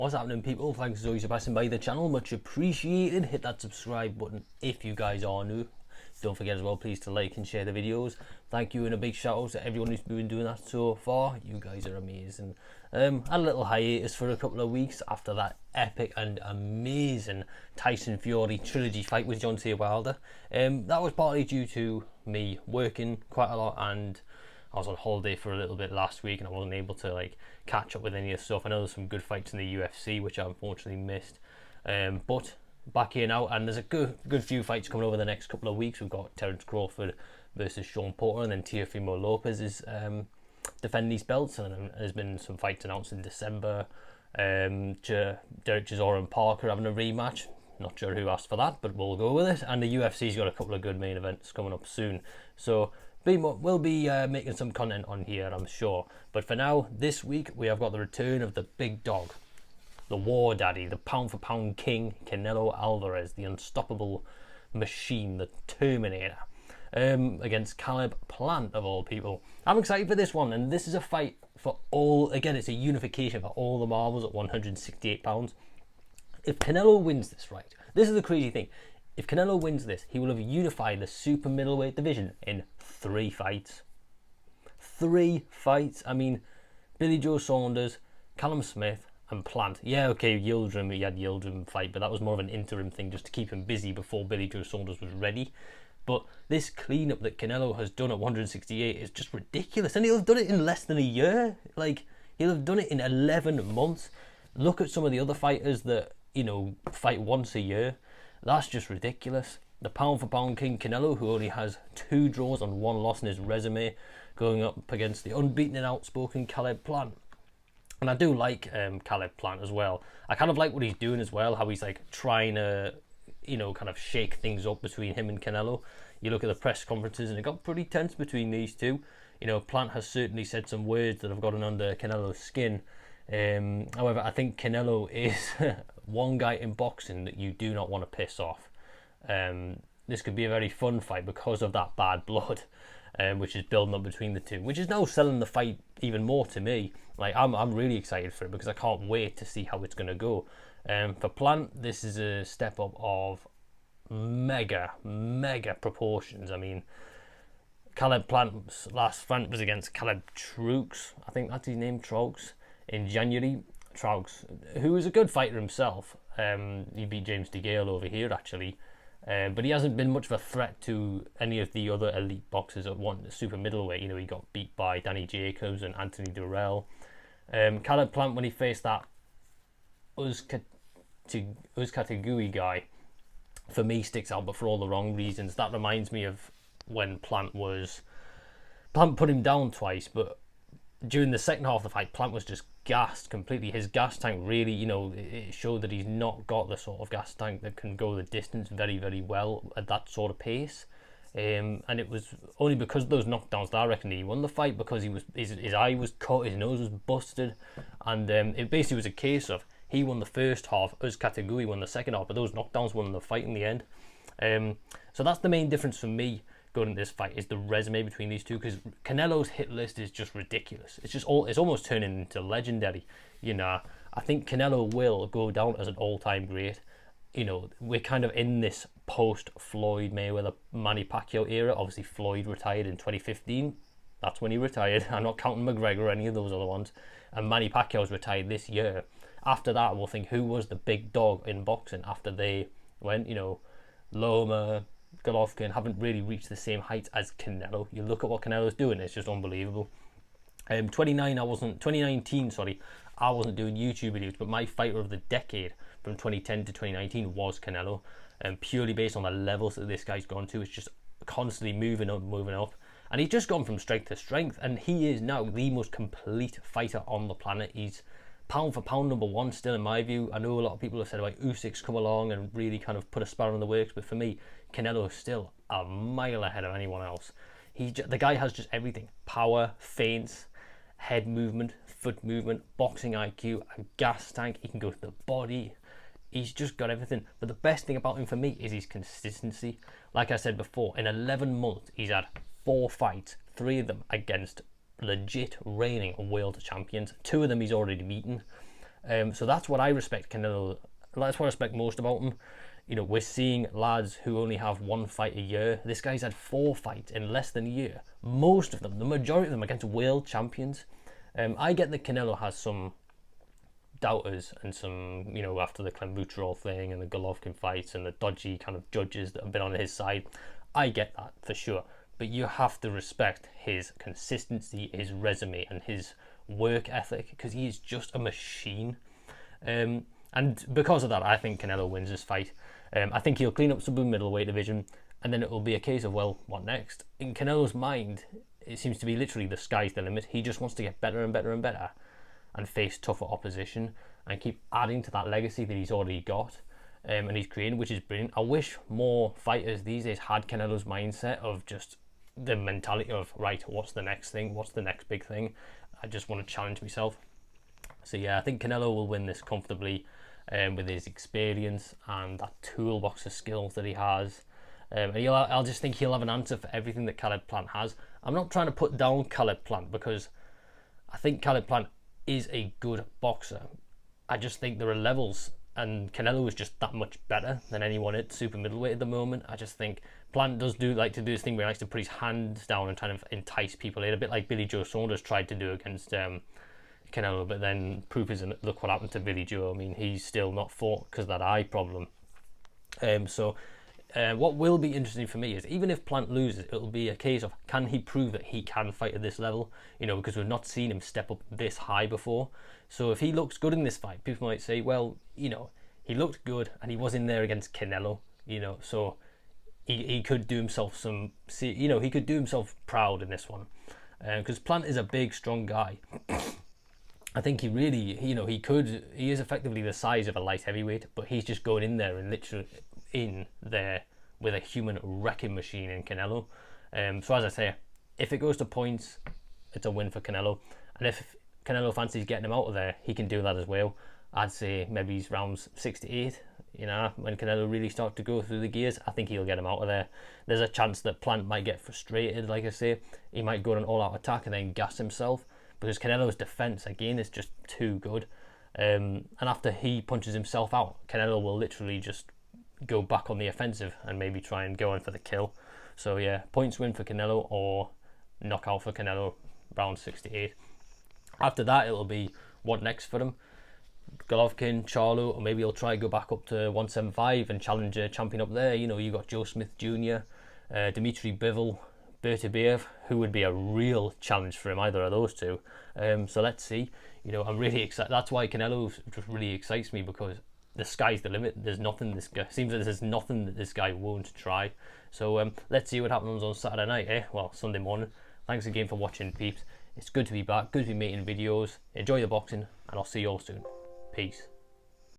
What's happening, people? Thanks as always for passing by the channel, much appreciated. Hit that subscribe button if you guys are new. Don't forget as well, please, to like and share the videos. Thank you, and a big shout out to everyone who's been doing that so far. You guys are amazing. Had a little hiatus for a couple of weeks after that epic and amazing Tyson Fury trilogy fight with Deontay Wilder. That was partly due to me working quite a lot, and I was on holiday for a little bit last week and I wasn't able to catch up with any of the stuff. I know there's some good fights in the UFC which I unfortunately missed, but back here now, and there's a good few fights coming over the next couple of weeks. We've got Terence Crawford versus Sean Porter, and then Teofimo Lopez is defending these belts, and there's been some fights announced in December. Derek Chisora and Parker having a rematch. Not sure who asked for that, but we'll go with it. And the UFC's got a couple of good main events coming up soon, so we'll be making some content on here, I'm sure. But for now, this week we have got the return of the big dog, the war daddy, the pound for pound king, Canelo Alvarez, the unstoppable machine, the Terminator, against Caleb Plant, of all people. I'm excited for this one, and this is a fight for all. Again, it's a unification for all the marbles at 168 pounds. If Canelo wins this, right, this is the crazy thing. If Canelo wins this, he will have unified the super middleweight division in 3 fights. 3 fights. I mean, Billy Joe Saunders, Callum Smith, and Plant. Yeah, okay, Yildirim, he had Yildirim fight, but that was more of an interim thing just to keep him busy before Billy Joe Saunders was ready. But this cleanup that Canelo has done at 168 is just ridiculous, and he'll have done it in less than a year. He'll have done it in 11 months. Look at some of the other fighters that, fight once a year. That's just ridiculous. The pound for pound king Canelo, who only has 2 draws and 1 loss in his resume, going up against the unbeaten and outspoken Caleb Plant. And I do like Caleb Plant as well. I kind of like what he's doing as well, how he's trying to, kind of shake things up between him and Canelo. You look at the press conferences and it got pretty tense between these two. Plant has certainly said some words that have gotten under Canelo's skin. However, I think Canelo is one guy in boxing that you do not want to piss off. This could be a very fun fight because of that bad blood, which is building up between the two, which is now selling the fight even more to me. I'm really excited for it because I can't wait to see how it's going to go. For Plant, this is a step up of mega proportions. I mean, Caleb Plant's last fight was against Caleb Trooks, I think that's his name, Trooks, in January. Trooks, who is a good fighter himself. He beat James DeGale over here, actually. But he hasn't been much of a threat to any of the other elite boxers at super middleweight. He got beat by Danny Jacobs and Anthony Durrell. Caleb Plant, when he faced that Uzcategui guy, for me sticks out, but for all the wrong reasons. That reminds me of when Plant put him down twice, but during the second half of the fight, Plant was just gassed completely. His gas tank really, it showed that he's not got the sort of gas tank that can go the distance very well at that sort of pace. And it was only because of those knockdowns that I reckon he won the fight, because his eye was cut, his nose was busted, and it basically was a case of he won the first half, Uzcategui won the second half, but those knockdowns won the fight in the end. So that's the main difference for me going into this fight, is the resume between these two, because Canelo's hit list is just ridiculous. It's almost turning into legendary. I think Canelo will go down as an all-time great. We're kind of in this post-Floyd Mayweather Manny Pacquiao era. Obviously Floyd retired in 2015. That's when he retired. I'm not counting McGregor or any of those other ones. And Manny Pacquiao's retired this year. After that, we'll think, who was the big dog in boxing after they went? Loma, Golovkin haven't really reached the same heights as Canelo. You look at what Canelo's doing, it's just unbelievable. 2019, I wasn't doing YouTube videos, but my fighter of the decade from 2010 to 2019 was Canelo, and purely based on the levels that this guy's gone to. It's just constantly moving up, and he's just gone from strength to strength, and he is now the most complete fighter on the planet. He's pound for pound number 1 still, in my view. I know a lot of people have said Usyk's come along and really kind of put a spanner in the works, but for me, Canelo is still a mile ahead of anyone else. The guy has just everything: power, feints, head movement, foot movement, boxing IQ, a gas tank. He can go to the body. He's just got everything. But the best thing about him for me is his consistency. Like I said before, in 11 months, he's had 4 fights, 3 of them against legit reigning world champions. 2 of them he's already beaten. So that's what I respect Canelo. That's what I respect most about him. You know, we're seeing lads who only have 1 fight a year. This guy's had 4 fights in less than a year. Most of them, the majority of them, against world champions. I get that Canelo has some doubters and some, you know, after the Clenbuterol thing and the Golovkin fights and the dodgy kind of judges that have been on his side. I get that for sure. But you have to respect his consistency, his resume, and his work ethic, because he is just a machine. And because of that, I think Canelo wins this fight. I think he'll clean up some of the middleweight division, and then it will be a case of, well, what next? In Canelo's mind, it seems to be literally the sky's the limit. He just wants to get better and better and better and face tougher opposition and keep adding to that legacy that he's already got and he's creating, which is brilliant. I wish more fighters these days had Canelo's mindset of just the mentality of, right, what's the next thing? What's the next big thing? I just want to challenge myself. So yeah, I think Canelo will win this comfortably with his experience and that toolbox of skills that he has. And I'll just think he'll have an answer for everything that Caleb Plant has. I'm not trying to put down Caleb Plant, because I think Caleb Plant is a good boxer. I just think there are levels, and Canelo is just that much better than anyone at super middleweight at the moment. I just think Plant does like to do this thing where he likes to put his hands down and kind of entice people in, a bit like Billy Joe Saunders tried to do against Canelo, but then proof is, look what happened to Billy Joe. I mean, he's still not fought because of that eye problem. What will be interesting for me is, even if Plant loses, it'll be a case of, can he prove that he can fight at this level? You know, because we've not seen him step up this high before. So if he looks good in this fight, people might say, well, you know, he looked good and he was in there against Canelo, you know, so he could do himself some, you know, he could do himself proud in this one. Because Plant is a big, strong guy. I think he really, you know, he is effectively the size of a light heavyweight, but he's just going in there and literally in there with a human wrecking machine in Canelo. So as I say, if it goes to points, it's a win for Canelo. And if Canelo fancies getting him out of there, he can do that as well. I'd say maybe he's rounds 6 to 8. You know, when Canelo really starts to go through the gears, I think he'll get him out of there. There's a chance that Plant might get frustrated, like I say. He might go on an all-out attack and then gas himself, because Canelo's defense, again, is just too good. And after he punches himself out, Canelo will literally just go back on the offensive and maybe try and go in for the kill. So yeah, points win for Canelo or knockout for Canelo, round 6 to 8. After that, it'll be what next for him. Golovkin, Charlo, or maybe he'll try to go back up to 175 and challenge a champion up there. You know, you got Joe Smith Jr., Dmitry Bivol, Bertibiev, who would be a real challenge for him, either of those two. So let's see. You know, I'm really excited. That's why Canelo just really excites me, because the sky's the limit. There's nothing this guy, seems like there's nothing that this guy won't try. So let's see what happens on Saturday night, well, Sunday morning. Thanks again for watching, peeps. It's good to be back, good to be making videos. Enjoy the boxing, and I'll see you all soon. Peace.